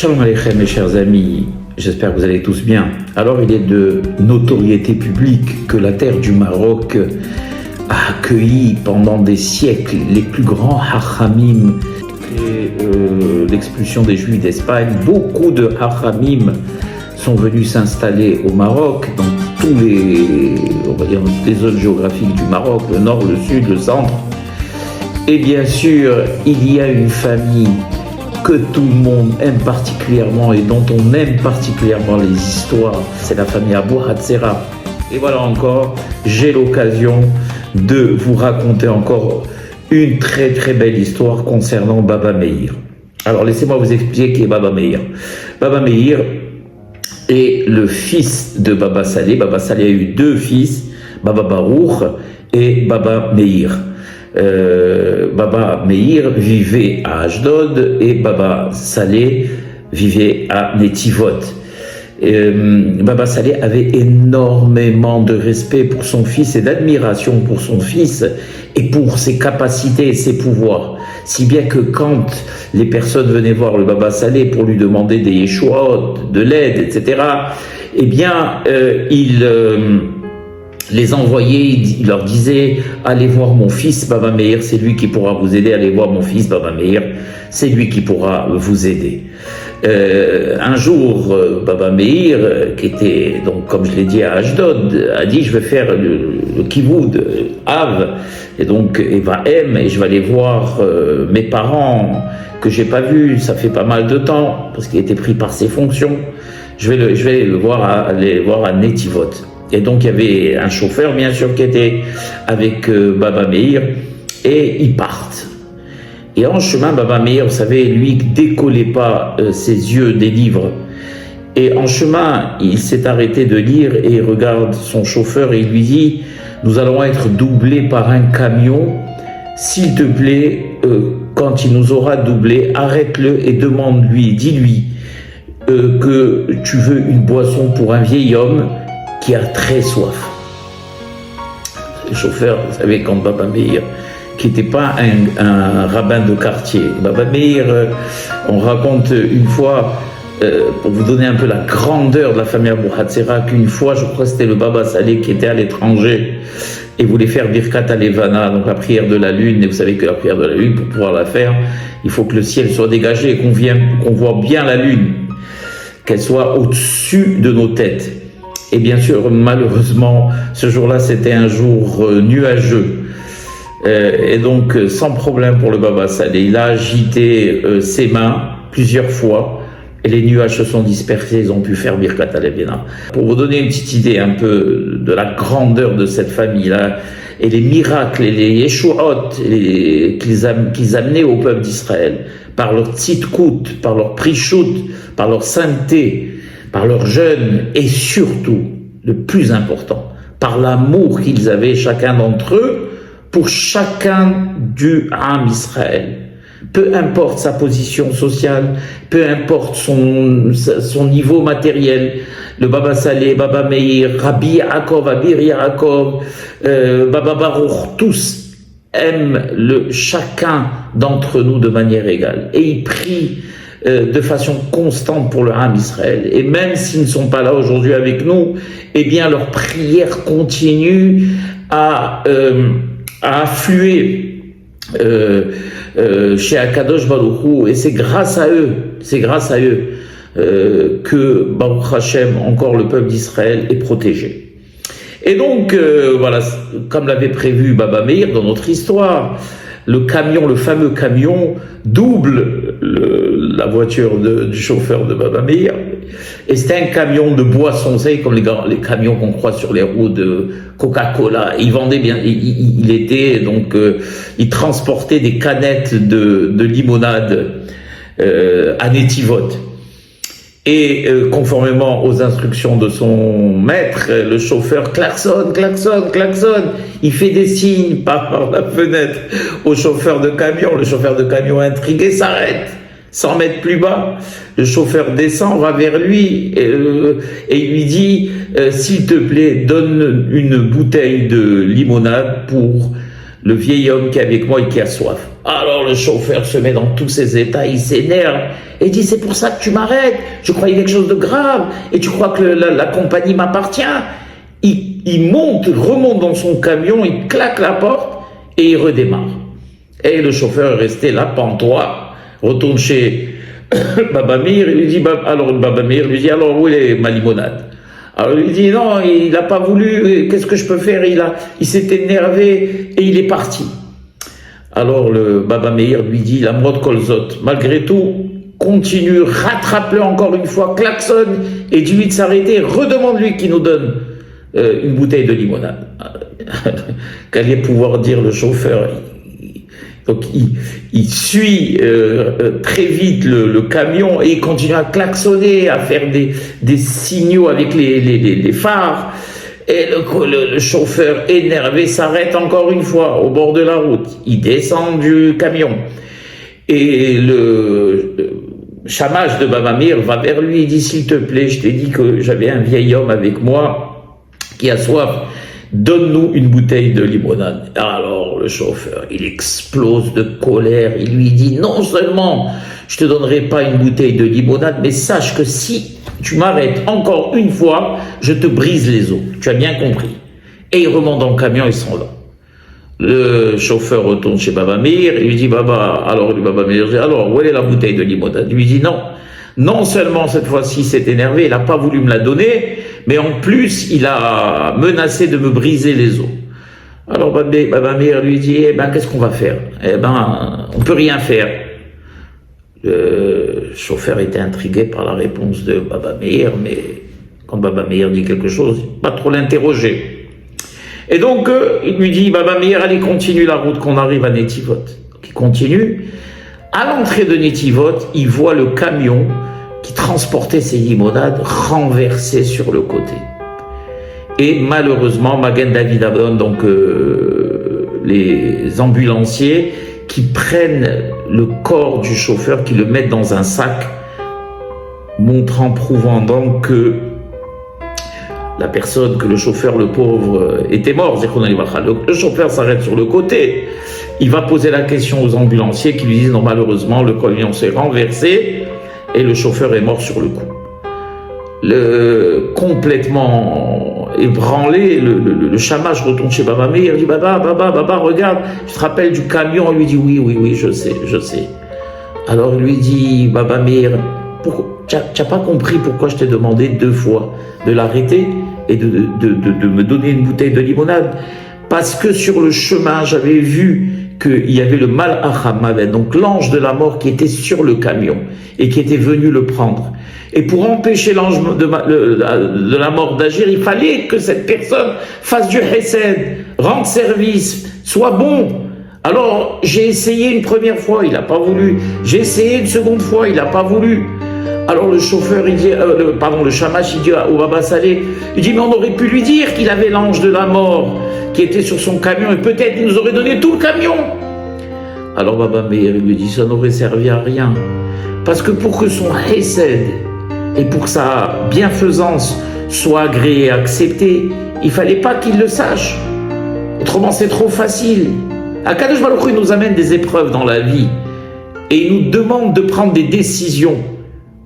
Shalom Aleichem mes chers amis, j'espère que vous allez tous bien. Alors il est de notoriété publique que la terre du Maroc a accueilli pendant des siècles les plus grands hachamim et l'expulsion des Juifs d'Espagne. Beaucoup de hachamim sont venus s'installer au Maroc, dans tous les, on va dire, les zones géographiques du Maroc, le nord, le sud, le centre. Et bien sûr, il y a une famille que tout le monde aime particulièrement et dont on aime particulièrement les histoires, c'est la famille Abou Hatzera. Et voilà encore, j'ai l'occasion de vous raconter encore une très très belle histoire concernant Baba Meir. Alors laissez-moi vous expliquer qui est Baba Meir. Baba Meir est le fils de Baba Saleh. Baba Saleh a eu deux fils, Baba Baruch et Baba Meir. Baba Meir vivait à Ashdod et Baba Saleh vivait à Netivot. Baba Saleh avait énormément de respect pour son fils et d'admiration pour son fils et pour ses capacités et ses pouvoirs. Si bien que quand les personnes venaient voir le Baba Saleh pour lui demander des yeshuot, de l'aide, etc., eh bien, il les envoyait, il leur disait « Allez voir mon fils Baba Meir, c'est lui qui pourra vous aider. Allez voir mon fils Baba Meir, c'est lui qui pourra vous aider. » Un jour, Baba Meir, qui était, donc, comme je l'ai dit, à Ashdod, a dit « Je vais faire le kivoud, Av, et donc Evahem, et je vais aller voir mes parents que j'ai pas vus, ça fait pas mal de temps, parce qu'il était pris par ses fonctions. Je vais aller voir à Netivot. » Et donc il y avait un chauffeur bien sûr qui était avec Baba Meir et ils partent. Et en chemin, Baba Meir, vous savez, lui décollait pas ses yeux des livres. Et en chemin, il s'est arrêté de lire et il regarde son chauffeur et il lui dit « Nous allons être doublés par un camion. S'il te plaît, quand il nous aura doublés, arrête-le et demande-lui, dis-lui que tu veux une boisson pour un vieil homme qui a très soif. » Le chauffeur, vous savez, quand Baba Meir, qui n'était pas un rabbin de quartier, Baba Meir, on raconte une fois, pour vous donner un peu la grandeur de la famille Abou Hatzera, qu'une fois, je crois que c'était le Baba Saleh qui était à l'étranger et voulait faire Birkat Alevana, donc la prière de la lune, et vous savez que la prière de la lune, pour pouvoir la faire, il faut que le ciel soit dégagé et qu'on voit bien la lune, qu'elle soit au-dessus de nos têtes. Et bien sûr, malheureusement, ce jour-là, c'était un jour nuageux. Et donc, sans problème pour le Baba Saleh, il a agité ses mains plusieurs fois et les nuages se sont dispersés, ils ont pu faire Birkat Alevana. Pour vous donner une petite idée un peu de la grandeur de cette famille-là et les miracles et les yeshuot qu'ils amenaient au peuple d'Israël par leur tzidkout, par leur prichout, par leur sainteté, par leur jeûne et surtout, le plus important, par l'amour qu'ils avaient chacun d'entre eux pour chacun du Am Israël. Peu importe sa position sociale, peu importe son niveau matériel, le Baba Saleh, Baba Meir, Rabbi Yaakov, Abir Yaakov, Baba Baruch, tous aiment chacun d'entre nous de manière égale. Et ils prient de façon constante pour le Ham Israël. Et même s'ils ne sont pas là aujourd'hui avec nous, eh bien leur prière continue à affluer chez Akadosh Baruch Hu, et c'est grâce à eux que Baruch Hashem, encore le peuple d'Israël, est protégé. Et donc, voilà, comme l'avait prévu Baba Meir dans notre histoire, le fameux camion, double la voiture du chauffeur de Baba Meir. Et c'était un camion de boissons, vous savez, comme les camions qu'on croise sur les routes de Coca-Cola. Il vendait bien, il transportait des canettes de limonade à Netivot. Et conformément aux instructions de son maître, le chauffeur klaxonne, il fait des signes par la fenêtre au chauffeur de camion. Le chauffeur de camion intrigué s'arrête 100 mètres plus bas. Le chauffeur descend, va vers lui et il lui dit s'il te plaît, donne une bouteille de limonade pour le vieil homme qui est avec moi et qui a soif. Alors le chauffeur se met dans tous ses états, il s'énerve et dit c'est pour ça que tu m'arrêtes, je croyais quelque chose de grave et tu crois que la compagnie m'appartient. Il remonte dans son camion, il claque la porte et il redémarre. Et le chauffeur est resté là, pantois, retourne chez Baba Meir, il lui dit, alors Baba Meir lui dit, alors où est ma limonade? Alors il lui dit, non, il n'a pas voulu, qu'est-ce que je peux faire? Il s'est énervé et il est parti. Alors le Baba Meir lui dit, la mode kolzot, malgré tout, continue, rattrape-le encore une fois, klaxonne et dis-lui de s'arrêter, redemande-lui qu'il nous donne une bouteille de limonade. Qu'allait pouvoir dire le chauffeur? Donc il suit très vite le camion et il continue à klaxonner, à faire des signaux avec les phares. Et le chauffeur énervé s'arrête encore une fois au bord de la route. Il descend du camion. Et le chamash de Baba Meir va vers lui et dit, s'il te plaît, je t'ai dit que j'avais un vieil homme avec moi qui a soif. Donne-nous une bouteille de limonade. Alors le chauffeur, il explose de colère. Il lui dit, non seulement je te donnerai pas une bouteille de limonade, mais sache que si tu m'arrêtes encore une fois, je te brise les os. Tu as bien compris. Et il remonte dans le camion, ils sont là. Le chauffeur retourne chez Baba Meir, il lui dit, alors Baba Meir dit, alors où est la bouteille de limonade? Il lui dit, non seulement cette fois-ci s'est énervé, il n'a pas voulu me la donner, mais en plus il a menacé de me briser les os. Alors Baba Meir lui dit, qu'est-ce qu'on va faire? On peut rien faire. Le chauffeur était intrigué par la réponse de Baba Meir, mais quand Baba Meir dit quelque chose, pas trop l'interroger. Et donc, il lui dit, Baba Meir, allez, continue la route qu'on arrive à Netivot. Donc, il continue. À l'entrée de Netivot, il voit le camion qui transportait ses limonades renversé sur le côté. Et malheureusement, Magen David Adon, donc les ambulanciers, qui prennent le corps du chauffeur, qui le mettent dans un sac, prouvant donc que la personne, que le chauffeur, le pauvre, était mort. Le chauffeur s'arrête sur le côté. Il va poser la question aux ambulanciers qui lui disent, non, malheureusement, le camion s'est renversé et le chauffeur est mort sur le coup. Complètement ébranlé, le chamash retourne chez Baba Meir, il dit, Baba, regarde, tu te rappelles du camion? Il lui dit, oui, je sais. Alors il lui dit, Baba Meir, tu n'as pas compris pourquoi je t'ai demandé 2 fois de l'arrêter et de me donner une bouteille de limonade? Parce que sur le chemin, j'avais vu qu'il y avait le Malach HaMavet, donc l'ange de la mort qui était sur le camion et qui était venu le prendre. Et pour empêcher l'ange de la mort d'agir, il fallait que cette personne fasse du Hesed, rende service, soit bon. Alors j'ai essayé une première fois, il n'a pas voulu. J'ai essayé une seconde fois, il n'a pas voulu. Alors le chauffeur, il dit, le chamash, il dit au Baba Salé, il dit, mais on aurait pu lui dire qu'il avait l'ange de la mort qui était sur son camion et peut-être il nous aurait donné tout le camion. Alors Baba Meir, il lui dit, ça n'aurait servi à rien. Parce que pour que son Hesed et pour que sa bienfaisance soit agréée et acceptée, il fallait pas qu'il le sache. Autrement, c'est trop facile. Akadosh Baruch Hu nous amène des épreuves dans la vie et il nous demande de prendre des décisions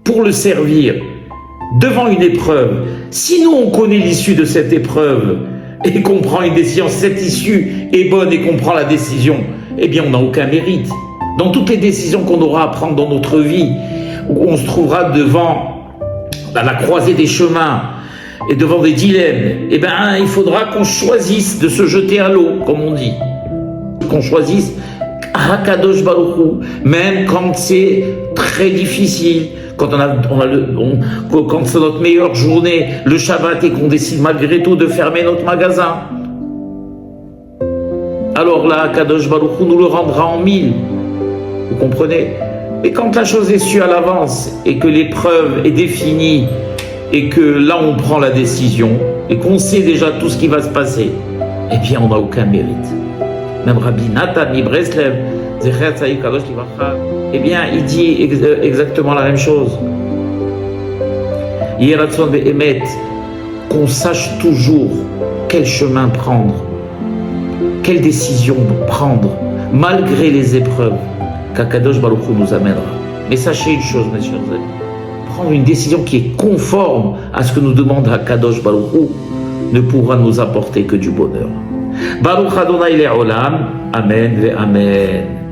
pour le servir devant une épreuve. Si nous, on connaît l'issue de cette épreuve et qu'on prend une décision, cette issue est bonne et qu'on prend la décision, eh bien, on n'a aucun mérite. Dans toutes les décisions qu'on aura à prendre dans notre vie, où on se trouvera à la croisée des chemins et devant des dilemmes, eh bien, il faudra qu'on choisisse de se jeter à l'eau, comme on dit. Qu'on choisisse Hakadosh Baruch Hu, même quand c'est très difficile, quand quand c'est notre meilleure journée, le Shabbat, et qu'on décide malgré tout de fermer notre magasin. Alors là, Hakadosh Baruch Hu nous le rendra en 1000. Vous comprenez? Et quand la chose est sue à l'avance et que l'épreuve est définie et que là on prend la décision et qu'on sait déjà tout ce qui va se passer, eh bien on n'a aucun mérite. Même Rabbi Nathan Breslev, eh bien il dit exactement la même chose. Yeratzon ve'emet, qu'on sache toujours quel chemin prendre, quelle décision prendre malgré les épreuves qu'Akadosh Baruch Hu nous amènera. Mais sachez une chose, mes chers amis, prendre une décision qui est conforme à ce que nous demande Akadosh Baruch Hu ne pourra nous apporter que du bonheur. Baruch Adonai Le'olam, Amen ve Amen.